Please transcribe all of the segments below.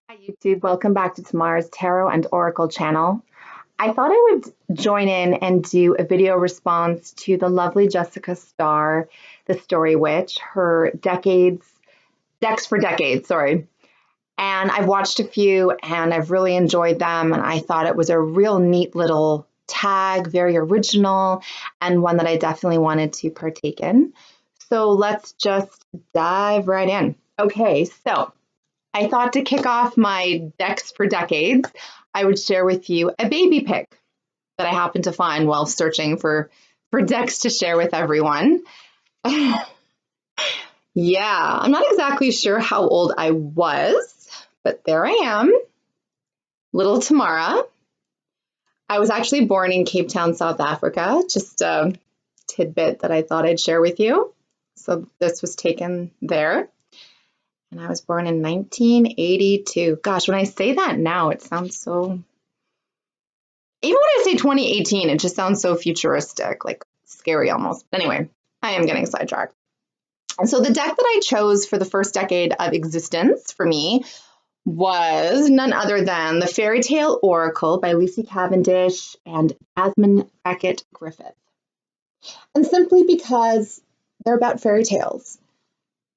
Hi YouTube, welcome back to Tamara's Tarot and Oracle channel. I thought I would join in and do a video response to the lovely Jessica Starr, the Story Witch, her decks for decades, sorry. And I've watched a few and I've really enjoyed them, and I thought it was a real neat little tag, very original, and one that I definitely wanted to partake in. So let's just dive right in. Okay, so I thought to kick off my decks for decades, I would share with you a baby pick that I happened to find while searching for decks to share with everyone. Yeah, I'm not exactly sure how old I was, but there I am, little Tamara. I was actually born in Cape Town, South Africa, just a tidbit that I thought I'd share with you. So this was taken there. And I was born in 1982. Gosh, when I say that now, it sounds so... Even when I say 2018, it just sounds so futuristic, like scary almost. But anyway, I am getting sidetracked. And so the deck that I chose for the first decade of existence for me was none other than the Fairy Tale Oracle by Lucy Cavendish and Jasmine Beckett Griffith. And simply because they're about fairy tales.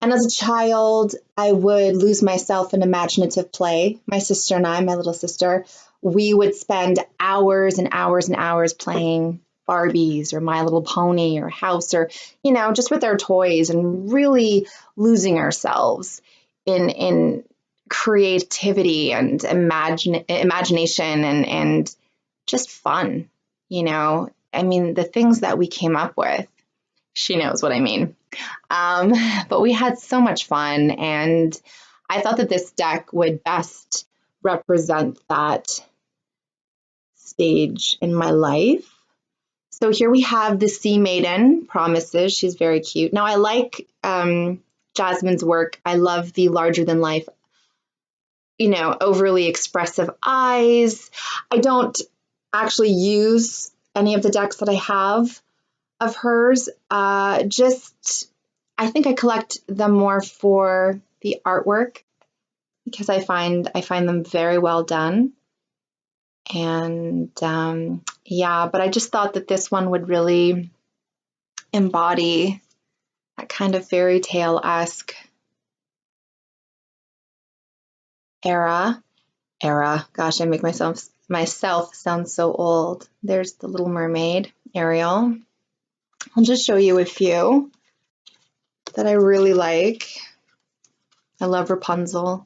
And as a child, I would lose myself in imaginative play. My sister and I, my little sister, we would spend hours and hours and hours playing Barbies or My Little Pony or House or, just with our toys and really losing ourselves in creativity and imagination and just fun, I mean, the things that we came up with, she knows what I mean. But we had so much fun, and I thought that this deck would best represent that stage in my life. So here we have the Sea Maiden, Promises. She's very cute. Now I like Jasmine's work. I love the larger than life, overly expressive eyes. I don't actually use any of the decks that I have of hers. I think I collect them more for the artwork because I find them very well done. And yeah, but I just thought that this one would really embody that kind of fairy tale-esque era. Gosh, I make myself sound so old. There's the Little Mermaid, Ariel. I'll just show you a few that I really like. I love Rapunzel.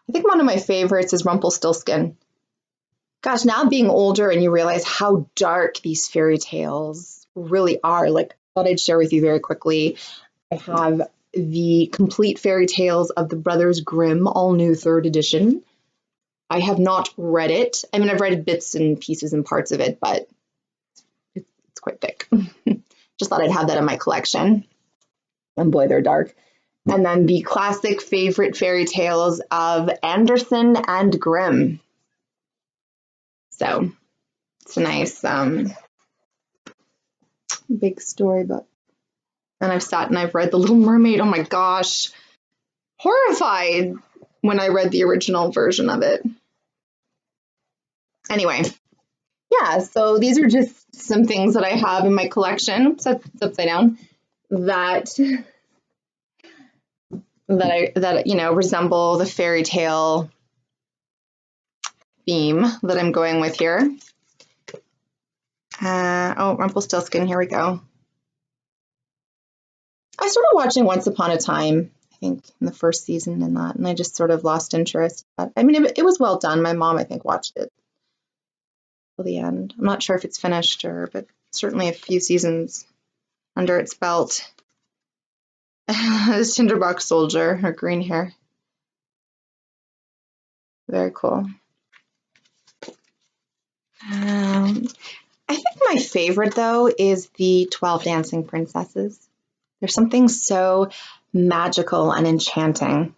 I think one of my favorites is Rumpelstiltskin. Gosh, now being older and you realize how dark these fairy tales really are. Like, I thought I'd share with you very quickly. I have the complete fairy tales of the Brothers Grimm, all new 3rd edition. I have not read it. I mean, I've read bits and pieces and parts of it, but it's quite thick. Just thought I'd have that in my collection. And boy, they're dark. And then the classic favorite fairy tales of Andersen and Grimm. So it's a nice big storybook. And I've sat and I've read The Little Mermaid. Oh my gosh. Horrified when I read the original version of it. Anyway, yeah, so these are just some things that I have in my collection. Oops, that's upside down. That resemble the fairy tale theme that I'm going with here. Oh, Rumpelstiltskin, here we go. I started watching Once Upon a Time, I think, in the first season and I just sort of lost interest. But, I mean, it was well done. My mom, I think, watched it till the end. I'm not sure if it's finished but certainly a few seasons under its belt. This Tinderbox soldier, her green hair. Very cool. I think my favorite, though, is the 12 Dancing Princesses. There's something so magical and enchanting.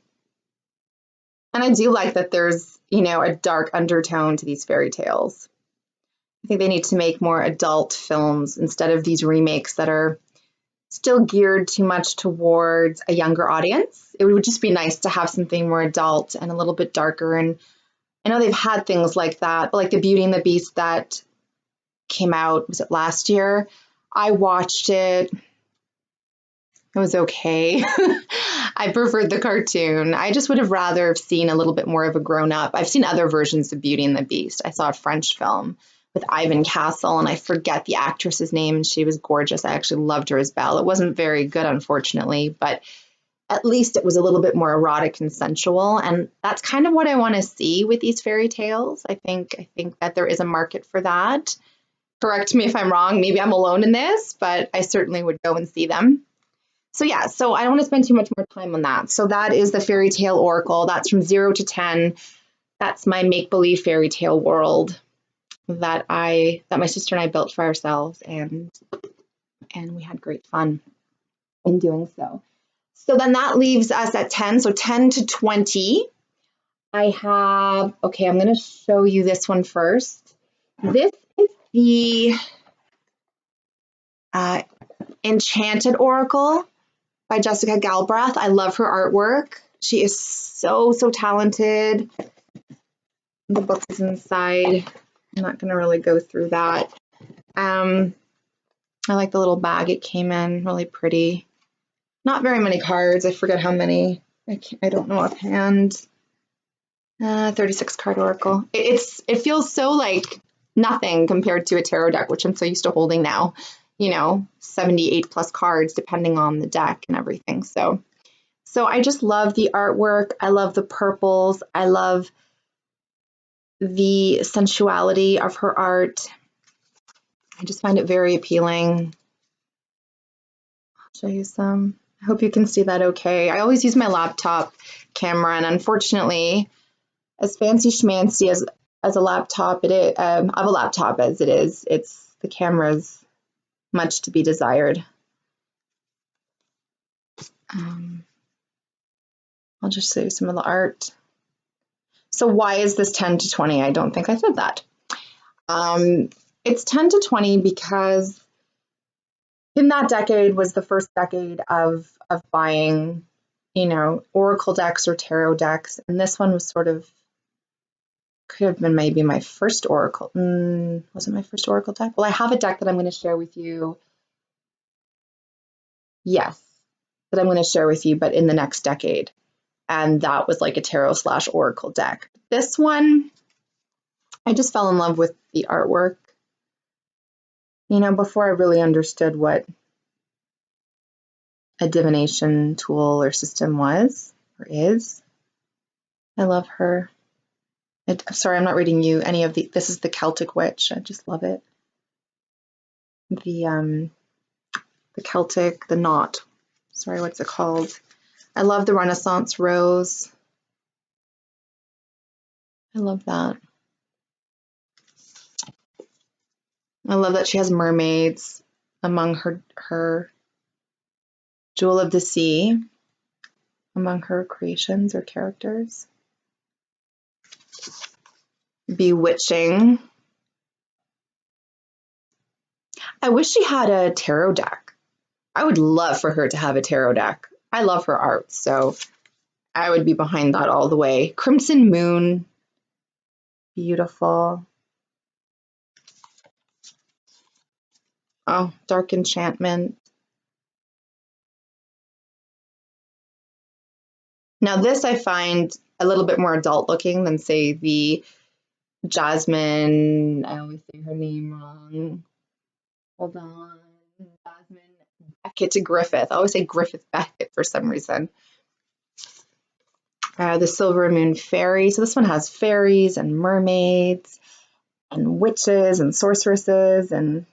And I do like that there's, a dark undertone to these fairy tales. I think they need to make more adult films instead of these remakes that are still geared too much towards a younger audience. It would just be nice to have something more adult and a little bit darker. And I know they've had things like that, but like the Beauty and the Beast that came out, was it last year? I watched it. It was okay. I preferred the cartoon. I just would have rather have seen a little bit more of a grown up. I've seen other versions of Beauty and the Beast. I saw a French film with Ivan Castle, and I forget the actress's name, and she was gorgeous. I actually loved her as Belle. It wasn't very good, unfortunately, but at least it was a little bit more erotic and sensual, and that's kind of what I want to see with these fairy tales. I think that there is a market for that. Correct me if I'm wrong. Maybe I'm alone in this, but I certainly would go and see them. So yeah, so I don't want to spend too much more time on that. So that is the fairy tale oracle. That's from 0 to 10. That's my make-believe fairy tale world that my sister and I built for ourselves, and we had great fun in doing so. So then that leaves us at 10. So 10 to 20. I have, okay, I'm going to show you this one first. This is the Enchanted Oracle by Jessica Galbraith. I love her artwork. She is so talented. The book is inside. I'm not going to really go through that. I like the little bag it came in, really pretty. Not very many cards. I forget how many. I don't know offhand. 36 card oracle. It feels so like nothing compared to a tarot deck, which I'm so used to holding now. 78 plus cards depending on the deck and everything. So I just love the artwork. I love the purples. I love the sensuality of her art. I just find it very appealing. I'll show you some. I hope you can see that okay. I always use my laptop camera, and unfortunately, as fancy schmancy as a laptop it is, of a laptop as it is, the camera's much to be desired. I'll just show you some of the art. So why is this 10 to 20? I don't think I said that. It's 10 to 20 because in that decade was the first decade of buying, oracle decks or tarot decks, and this one was sort of, could have been maybe my first oracle. Was it my first oracle deck? Well, I have a deck that I'm going to share with you. Yes, that I'm going to share with you, but in the next decade. And that was like a tarot / oracle deck. This one, I just fell in love with the artwork, before I really understood what a divination tool or system was or is. I love her. Sorry, I'm not reading you any of this is the Celtic Witch. I just love it. The Celtic, the knot. Sorry, what's it called? I love the Renaissance rose. I love that. I love that she has mermaids among her Jewel of the Sea, among her creations or characters. Bewitching. I wish she had a tarot deck. I would love for her to have a tarot deck. I love her art, so I would be behind that all the way. Crimson Moon. Beautiful. Oh, Dark Enchantment. Now this I find a little bit more adult looking than, say, the Jasmine, I always say her name wrong. Hold on. Jasmine Beckett Griffith. I always say Griffith Beckett for some reason. The Silver Moon Fairy. So this one has fairies and mermaids and witches and sorceresses and,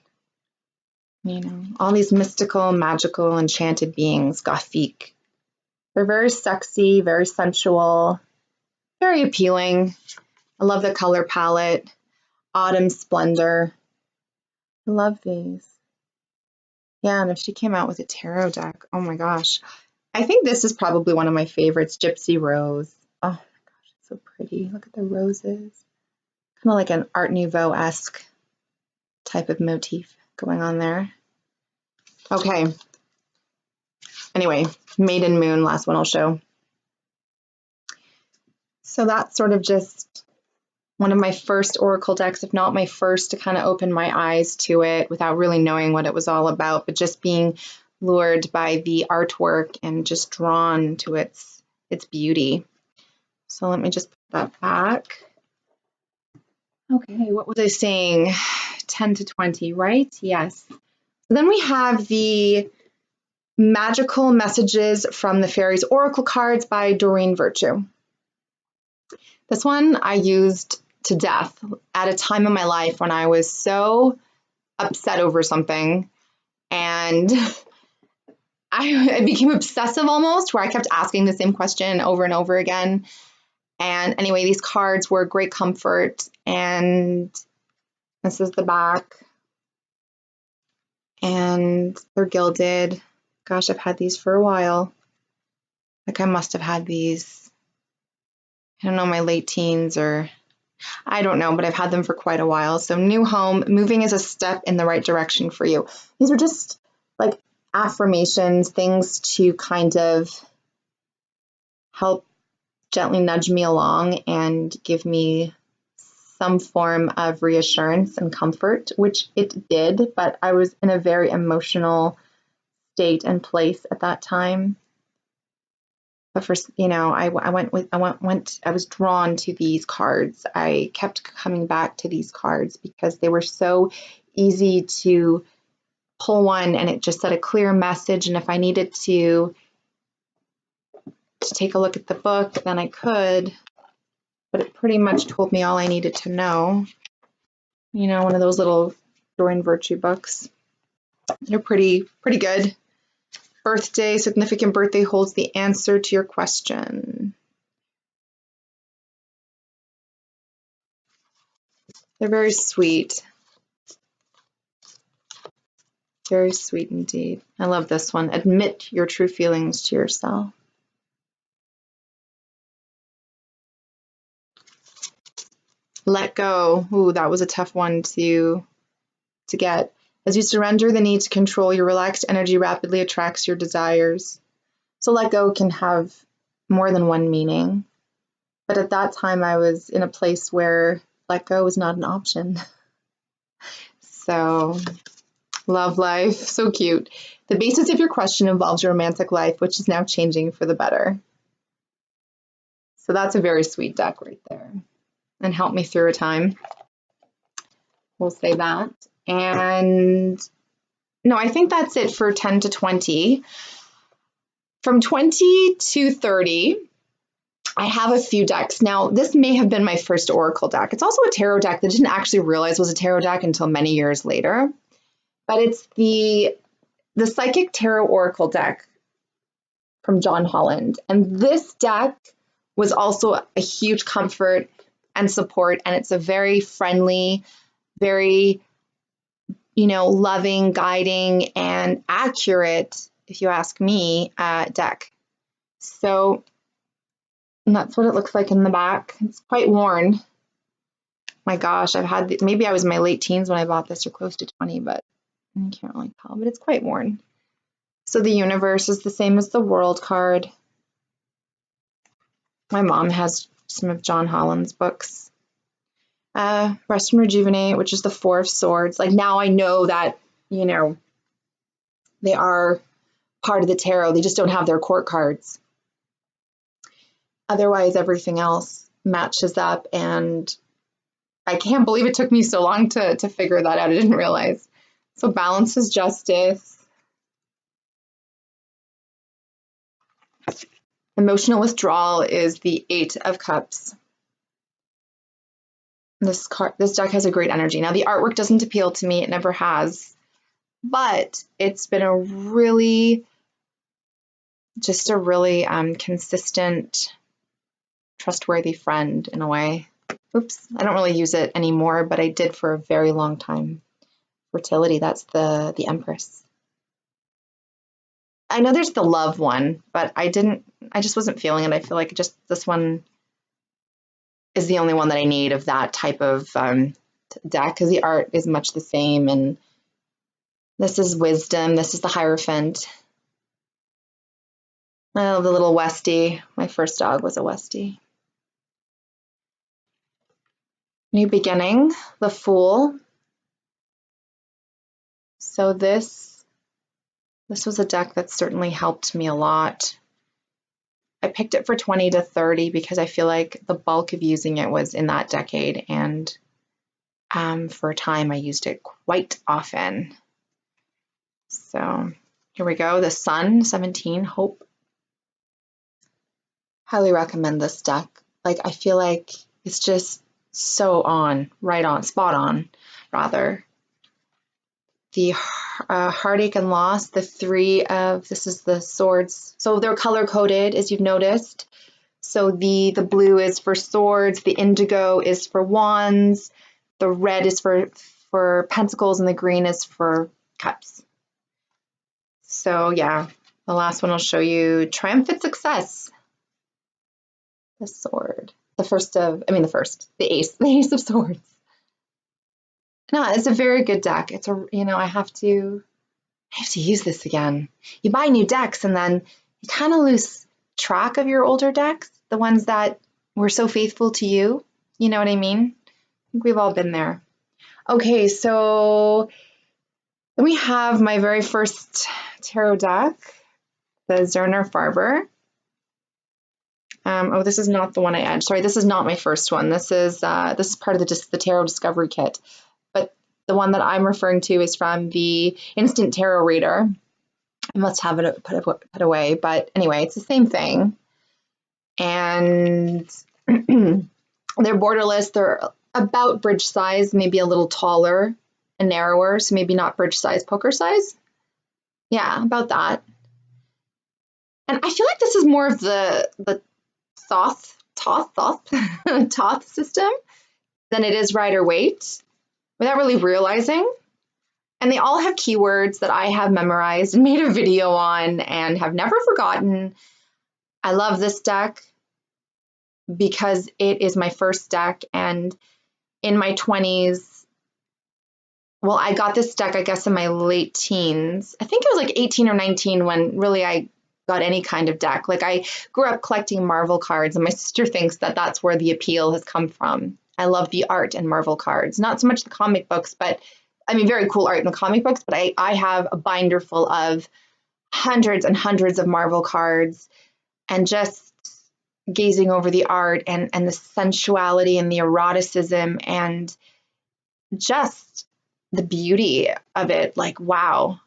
all these mystical, magical, enchanted beings, gothique. They're very sexy, very sensual, very appealing. I love the color palette. Autumn Splendor. I love these. Yeah, and if she came out with a tarot deck, oh my gosh. I think this is probably one of my favorites, Gypsy Rose. Oh my gosh, it's so pretty. Look at the roses. Kind of like an Art Nouveau-esque type of motif going on there. Okay, Anyway, Maiden Moon, last one I'll show. So that's sort of just one of my first oracle decks, if not my first, to kind of open my eyes to it without really knowing what it was all about, but just being lured by the artwork and just drawn to its beauty. So let me just put that back. Okay, what was I saying? 10 to 20, right? Yes. So then we have the Magical Messages from the Fairies Oracle cards by Doreen Virtue. This one I used to death at a time in my life when I was so upset over something, and I became obsessive almost, where I kept asking the same question over and over again. And anyway, these cards were great comfort, and this is the back, and they're gilded. Gosh, I've had these for a while. Like, I must have had these, I don't know, my late teens, or I don't know, but I've had them for quite a while. So new home, moving is a step in the right direction for you. These are just like affirmations, things to kind of help gently nudge me along and give me some form of reassurance and comfort, which it did, but I was in a very emotional state and place at that time. But first, you know, I was drawn to these cards. I kept coming back to these cards because they were so easy to pull one, and it just said a clear message. And if I needed to take a look at the book, then I could, but it pretty much told me all I needed to know. You know, one of those little Doreen Virtue books. They're pretty good. Birthday, significant birthday holds the answer to your question. They're very sweet. Very sweet indeed. I love this one. Admit your true feelings to yourself. Let go. Ooh, that was a tough one to get. As you surrender the need to control, your relaxed energy rapidly attracts your desires. So let go can have more than one meaning. But at that time, I was in a place where let go was not an option. So, love life, so cute. The basis of your question involves your romantic life, which is now changing for the better. So that's a very sweet deck right there, and helped me through a time. We'll say that. And no, I think that's it for 10 to 20. From 20 to 30, I have a few decks. Now, this may have been my first Oracle deck. It's also a tarot deck that I didn't actually realize was a tarot deck until many years later. But it's the Psychic Tarot Oracle deck from John Holland. And this deck was also a huge comfort and support. And it's a very friendly, very, you know, loving, guiding, and accurate, if you ask me, deck. So, and that's what it looks like in the back. It's quite worn. My gosh, I've had, maybe I was in my late teens when I bought this, or close to 20, but I can't really tell, but it's quite worn. So the universe is the same as the world card. My mom has some of John Holland's books. Rest and Rejuvenate, which is the Four of Swords. Like, now I know that, you know, they are part of the tarot. They just don't have their court cards. Otherwise, everything else matches up, and I can't believe it took me so long to figure that out. I didn't realize. So balance is justice. Emotional withdrawal is the Eight of Cups. This deck has a great energy. Now, the artwork doesn't appeal to me. It never has. But it's been a really, just a really consistent, trustworthy friend in a way. Oops, I don't really use it anymore, but I did for a very long time. Fertility, that's the Empress. I know there's the love one, but I just wasn't feeling it. I feel like just this one is the only one that I need of that type of deck, because the art is much the same. And this is Wisdom. This is the Hierophant. Oh, the little Westie. My first dog was a Westie. New Beginning, the Fool. So this was a deck that certainly helped me a lot. I picked it for 20 to 30 because I feel like the bulk of using it was in that decade, and for a time I used it quite often. So here we go, the Sun, 17, Hope. Highly recommend this deck. Like, I feel like it's just so on, right on, spot on, rather. The Heartache and Loss, the three of, this is the swords. So they're color coded, as you've noticed. So the blue is for swords, the indigo is for wands, the red is for pentacles, and the green is for cups. So yeah, the last one will show you Triumphant Success. The sword. The ace of swords. No, it's a very good deck. It's a, I have to use this again. You buy new decks and then you kind of lose track of your older decks, the ones that were so faithful to you. You know what I mean? I think we've all been there. Okay, so then we have my very first tarot deck, the Zerner Farber. Oh, this is not the one I added. Sorry, this is not my first one. This is part of the Tarot Discovery Kit. But the one that I'm referring to is from the Instant Tarot Reader. I must have it put away, but anyway, it's the same thing. And they're borderless. They're about bridge size, maybe a little taller and narrower, so maybe not bridge size, poker size. Yeah, about that. And I feel like this is more of the Thoth system than it is Rider-Waite, without really realizing. And they all have keywords that I have memorized and made a video on and have never forgotten. I love this deck because it is my first deck, and in my 20s, well, I got this deck, I guess, in my late teens. I think it was like 18 or 19 when really I got any kind of deck. Like, I grew up collecting Marvel cards, and my sister thinks that that's where the appeal has come from. I love the art in Marvel cards, not so much the comic books, but I mean, very cool art in the comic books, but I have a binder full of hundreds and hundreds of Marvel cards, and just gazing over the art and the sensuality and the eroticism and just the beauty of it. Like, wow.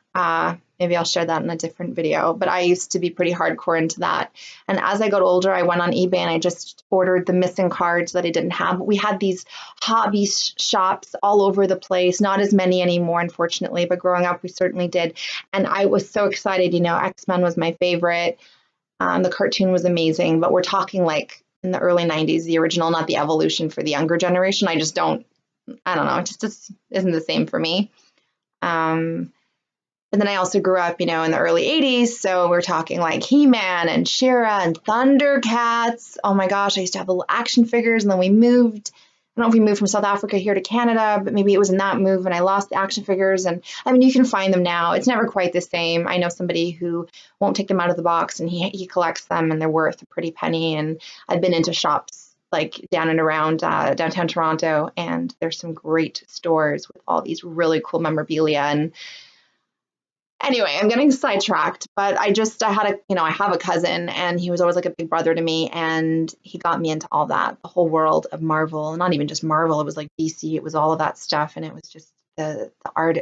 Maybe I'll share that in a different video, but I used to be pretty hardcore into that. And as I got older, I went on eBay and I just ordered the missing cards that I didn't have. We had these hobby shops all over the place, not as many anymore, unfortunately, but growing up, we certainly did. And I was so excited. X-Men was my favorite. The cartoon was amazing, but we're talking like in the early 90s, the original, not the evolution for the younger generation. I don't know, it just isn't the same for me. But then I also grew up, in the early 80s, so we're talking like He-Man and She-Ra and Thundercats. Oh my gosh, I used to have the little action figures, and then we moved. I don't know if we moved from South Africa here to Canada, but maybe it was in that move and I lost the action figures. And I mean, you can find them now. It's never quite the same. I know somebody who won't take them out of the box, and he collects them, and they're worth a pretty penny. And I've been into shops like down and around downtown Toronto, and there's some great stores with all these really cool memorabilia. And anyway, I'm getting sidetracked, but I have a cousin, and he was always like a big brother to me, and he got me into all that, the whole world of Marvel. Not even just Marvel, it was like DC, it was all of that stuff, and it was just the art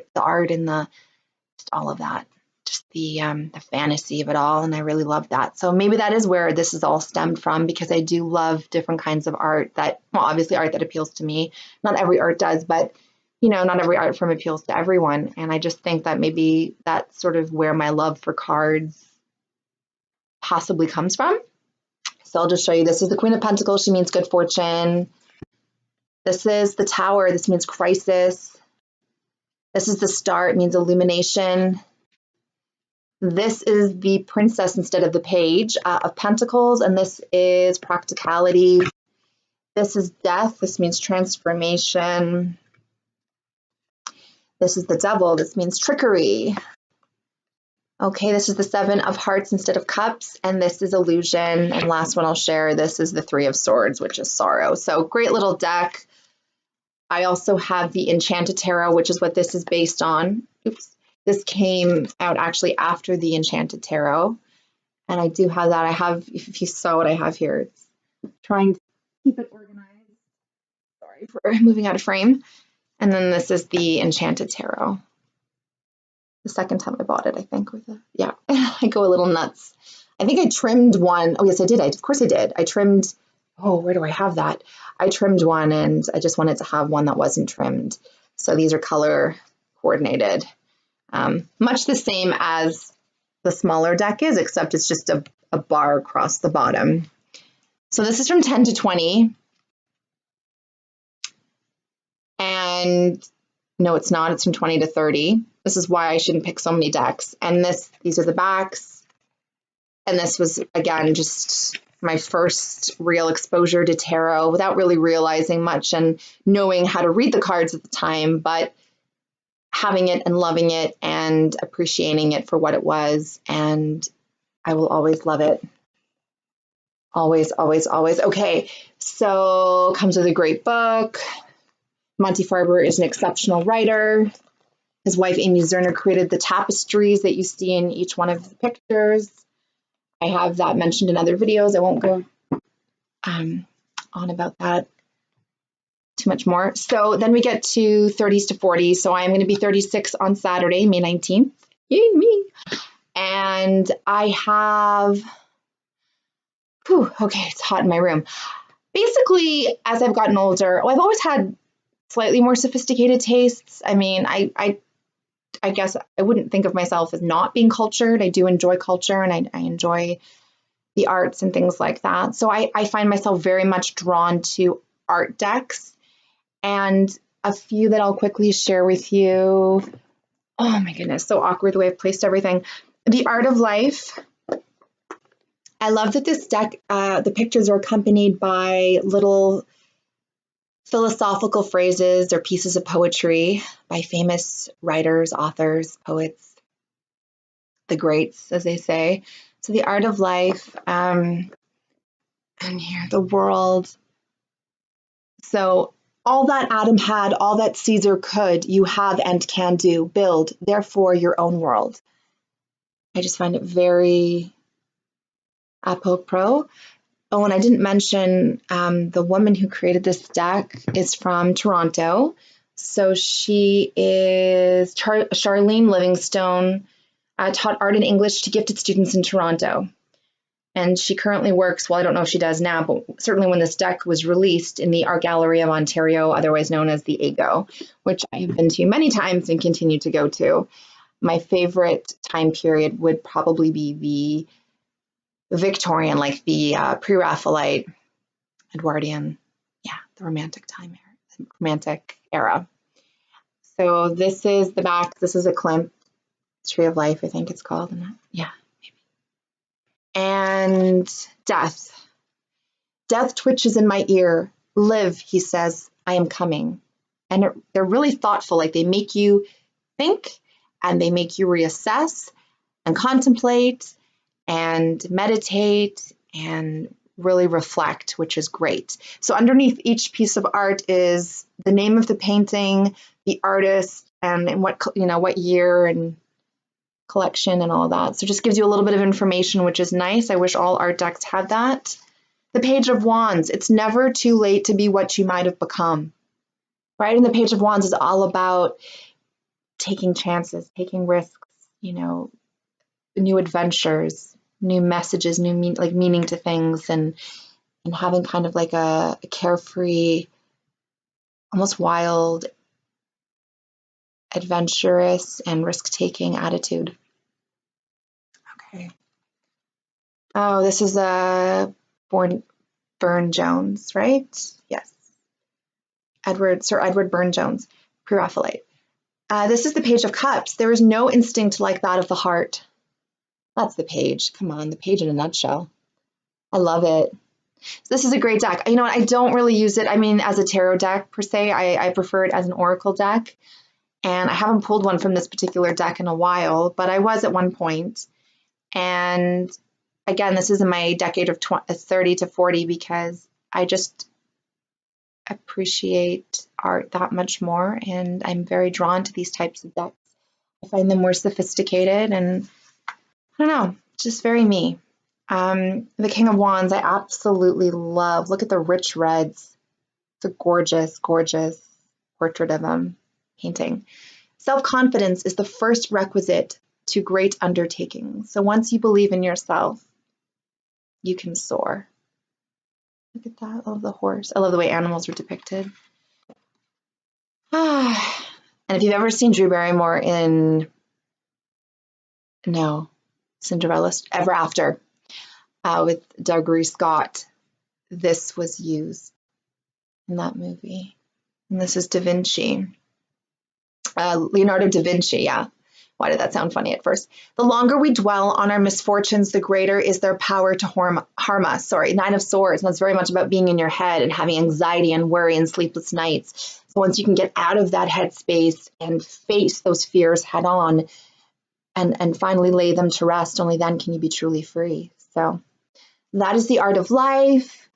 and just all of that, just the fantasy of it all, and I really loved that. So maybe that is where this is all stemmed from, because I do love different kinds of art obviously art that appeals to me. Not every art does, but not every art form appeals to everyone. And I just think that maybe that's sort of where my love for cards possibly comes from. So I'll just show you. This is the Queen of Pentacles. She means good fortune. This is the Tower. This means crisis. This is the Star. It means illumination. This is the Princess instead of the Page of Pentacles. And this is practicality. This is Death. This means transformation. This is the Devil. This means trickery. Okay, this is the 7 of Hearts instead of Cups, and this is Illusion. And last one I'll share, this is the 3 of Swords, which is Sorrow. So great little deck. I also have the Enchanted Tarot, which is what this is based on. Oops. This came out actually after the Enchanted Tarot. And I do have that. I have, if you saw what I have here, it's trying to keep it organized. Sorry for moving out of frame. And then this is the Enchanted Tarot. The second time I bought it, I think. Yeah, I go a little nuts. I think I trimmed one. Oh, yes, I did. Of course I did. I trimmed, oh, where do I have that? I trimmed one, and I just wanted to have one that wasn't trimmed. So these are color coordinated. Much the same as the smaller deck is, except it's just a bar across the bottom. So this is from 10 to 20. And no, it's not. It's from 20 to 30. This is why I shouldn't pick so many decks. And these are the backs. And this was, again, just my first real exposure to tarot without really realizing much and knowing how to read the cards at the time, but having it and loving it and appreciating it for what it was. And I will always love it. Always, always, always. Okay, so comes with a great book. Monty Farber is an exceptional writer. His wife, Amy Zerner, created the tapestries that you see in each one of the pictures. I have that mentioned in other videos. I won't go on about that too much more. So then we get to 30s to 40s. So I'm going to be 36 on Saturday, May 19th. Yay, me. And I have, okay, it's hot in my room. Basically, as I've gotten older, I've always had slightly more sophisticated tastes. I mean, I guess I wouldn't think of myself as not being cultured. I do enjoy culture, and I enjoy the arts and things like that. So I find myself very much drawn to art decks, and a few that I'll quickly share with you. Oh my goodness, so awkward the way I've placed everything. The Art of Life. I love that this deck, the pictures are accompanied by little philosophical phrases or pieces of poetry by famous writers, authors, poets, the greats, as they say. So the Art of Life, and here, the world. So all that Adam had, all that Caesar could, you have and can do, build, therefore, your own world. I just find it very apropos. Oh, and I didn't mention the woman who created this deck is from Toronto. So she is Charlene Livingstone, taught art and English to gifted students in Toronto. And she currently works, well, I don't know if she does now, but certainly when this deck was released in the Art Gallery of Ontario, otherwise known as the AGO, which I have been to many times and continue to go to. My favorite time period would probably be the Victorian, like the pre-Raphaelite, Edwardian, yeah, the romantic era. So this is the back. This is a Klimt, Tree of Life, I think it's called. Yeah, maybe. And death. Death twitches in my ear. Live, he says, I am coming. And they're really thoughtful. Like they make you think and they make you reassess and contemplate and meditate and really reflect, which is great. So underneath each piece of art is the name of the painting, the artist, and what year and collection and all that. So just gives you a little bit of information, which is nice. I wish all art decks had that. The Page of Wands. It's never too late to be what you might have become, right? And the Page of Wands is all about taking chances, taking risks, new adventures, new messages, new meaning to things, and having kind of like a carefree, almost wild, adventurous, and risk-taking attitude. Okay. Oh, this is a Burne-Jones, right? Yes. Sir Edward Burne-Jones, Pre-Raphaelite. This is the Page of Cups. There is no instinct like that of the heart. That's the page. Come on, the page in a nutshell. I love it. So this is a great deck. You know what? I don't really use it, as a tarot deck per se. I prefer it as an oracle deck. And I haven't pulled one from this particular deck in a while, but I was at one point. And again, this is in my decade of 30 to 40 because I just appreciate art that much more, and I'm very drawn to these types of decks. I find them more sophisticated, and I don't know, just very me. The King of Wands, I absolutely love. Look at the rich reds. It's a gorgeous, gorgeous portrait of him, painting. Self-confidence is the first requisite to great undertakings. So once you believe in yourself, you can soar. Look at that. I love the horse. I love the way animals are depicted. And if you've ever seen Drew Barrymore in Cinderella Ever After with Dougray Scott, this was used in that movie. And this is Da Vinci. Leonardo da Vinci, yeah. Why did that sound funny at first? The longer we dwell on our misfortunes, the greater is their power to harm us. Sorry, Nine of Swords. And that's very much about being in your head and having anxiety and worry and sleepless nights. So once you can get out of that headspace and face those fears head on and finally lay them to rest, only then can you be truly free. So that is the Art of Life.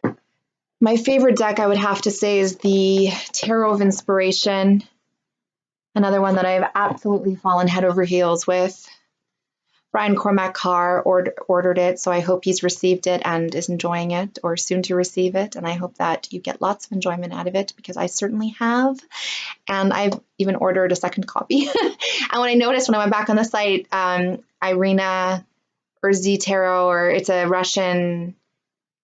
My favorite deck, I would have to say, is the Tarot of Inspiration. Another one that I've absolutely fallen head over heels with. Brian Cormac Carr ordered it, so I hope he's received it and is enjoying it or soon to receive it. And I hope that you get lots of enjoyment out of it because I certainly have. And I've even ordered a second copy. And when I went back on the site, Irina Urzi Tarot, or it's a Russian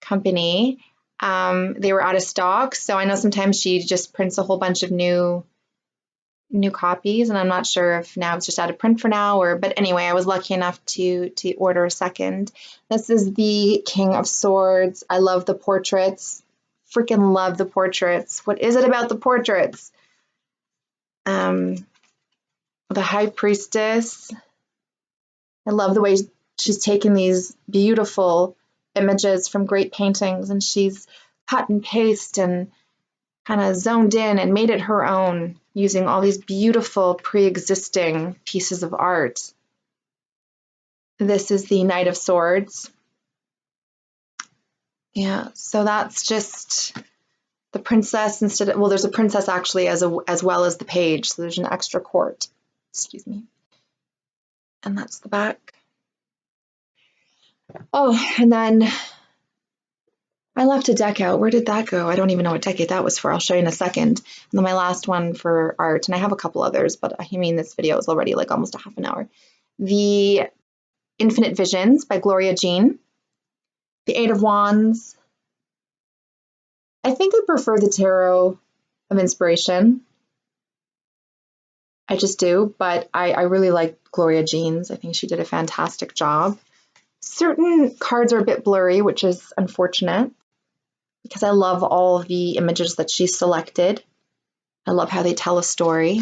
company, they were out of stock. So I know sometimes she just prints a whole bunch of new copies, and I'm not sure if now it's just out of print for now, but anyway, I was lucky enough to order a second. This is the King of Swords. I love the portraits. Freaking love the portraits. What is it about the portraits? The High Priestess. I love the way she's taken these beautiful images from great paintings and she's cut and paste and kind of zoned in and made it her own using all these beautiful pre-existing pieces of art. This is the Knight of Swords. Yeah, so that's just the princess instead of, well, there's a princess actually as well as the page, so there's an extra court. Excuse me. And that's the back. Oh, and then I left a deck out. Where did that go? I don't even know what decade that was for. I'll show you in a second. And then my last one for art, and I have a couple others, but I mean, this video is already like almost a half an hour. The Infinite Visions by Gloria Jean. The Eight of Wands. I think I prefer the Tarot of Inspiration. I just do, but I really like Gloria Jean's. I think she did a fantastic job. Certain cards are a bit blurry, which is unfortunate, because I love all the images that she selected. I love how they tell a story.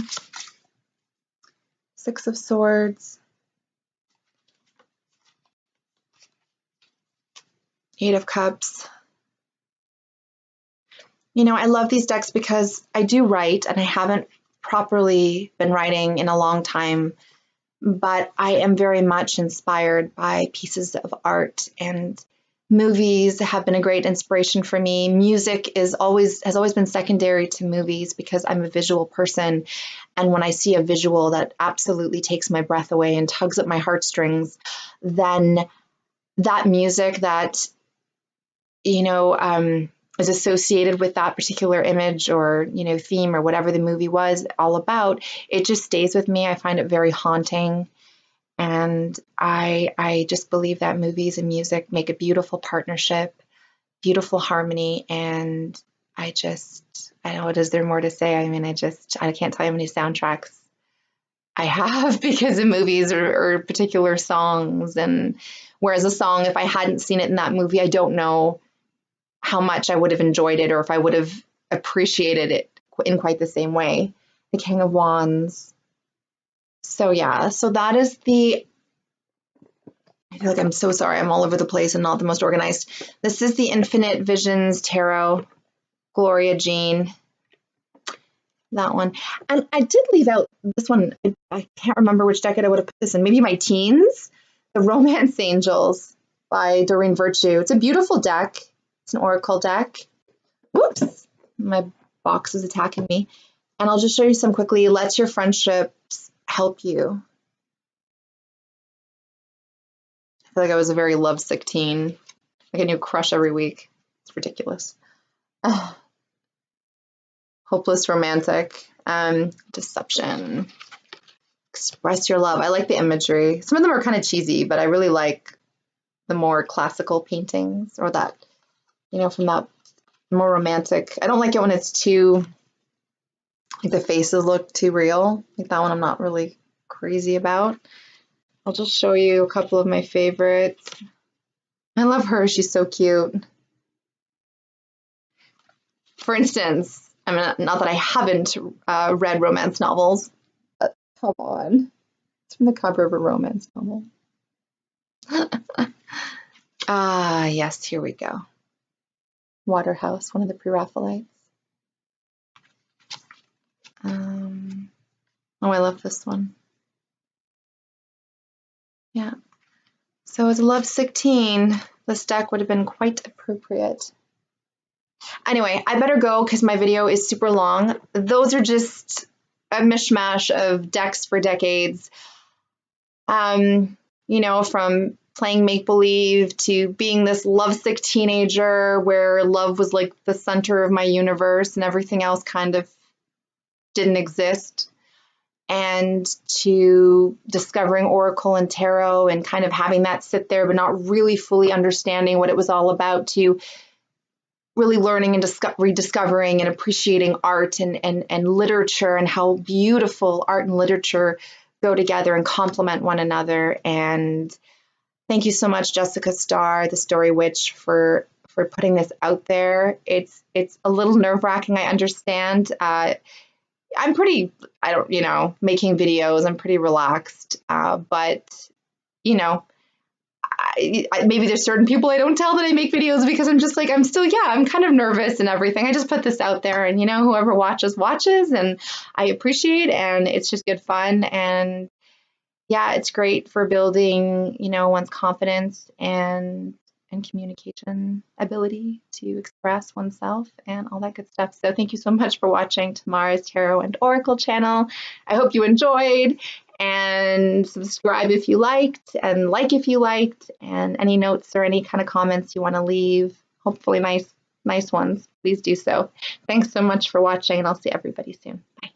Six of Swords. Eight of Cups. You know, I love these decks because I do write, and I haven't properly been writing in a long time, but I am very much inspired by pieces of art, and movies have been a great inspiration for me. Music has always been secondary to movies because I'm a visual person, and when I see a visual that absolutely takes my breath away and tugs at my heartstrings, then that music that, you know, is associated with that particular image or, you know, theme or whatever the movie was all about, it just stays with me. I find it very haunting. And I just believe that movies and music make a beautiful partnership, beautiful harmony. And I know, is there more to say? I mean, I can't tell you how many soundtracks I have because of movies or particular songs. And whereas a song, if I hadn't seen it in that movie, I don't know how much I would have enjoyed it or if I would have appreciated it in quite the same way. The King of Wands. So yeah, so that is I feel like I'm so sorry, I'm all over the place and not the most organized. This is the Infinite Visions Tarot, Gloria Jean. that one. And I did leave out this one. I can't remember which decade I would have put this in. Maybe my teens. The Romance Angels by Doreen Virtue. It's a beautiful deck. It's an oracle deck. Whoops, my box is attacking me. And I'll just show you some quickly. Let your friendships help you. I feel like I was a very lovesick teen. Like a new crush every week. It's ridiculous. Hopeless romantic. Deception. Express your love. I like the imagery. Some of them are kind of cheesy, but I really like the more classical paintings, or that, you know, from that more romantic. I don't like it when it's too, like the faces look too real. Like that one I'm not really crazy about. I'll just show you a couple of my favorites. I love her. She's so cute. For instance, I mean, not that I haven't read romance novels, but come on. It's from the cover of a romance novel. Ah, yes, here we go. Waterhouse, one of the Pre-Raphaelites. Oh, I love this one. Yeah. So as a lovesick teen, this deck would have been quite appropriate. Anyway, I better go because my video is super long. Those are just a mishmash of decks for decades. You know, from playing make-believe to being this lovesick teenager where love was like the center of my universe and everything else kind of didn't exist, and to discovering Oracle and Tarot and kind of having that sit there but not really fully understanding what it was all about, to really learning and rediscovering and appreciating art and literature, and how beautiful art and literature go together and complement one another. And thank you so much, Jessica Starr, the Story Witch, for putting this out there. It's a little nerve-wracking, I understand. I'm pretty, making videos, I'm pretty relaxed, but, you know, maybe there's certain people I don't tell that I make videos because I'm just like, I'm kind of nervous and everything. I just put this out there, and, you know, whoever watches, and I appreciate, and it's just good fun. And yeah, it's great for building, you know, one's confidence and communication ability to express oneself and all that good stuff. So thank you so much for watching Tamara's Tarot and Oracle channel. I hope you enjoyed, and subscribe if you liked, and like if you liked, and any notes or any kind of comments you want to leave, hopefully nice ones, please do so. Thanks so much for watching, and I'll see everybody soon. Bye.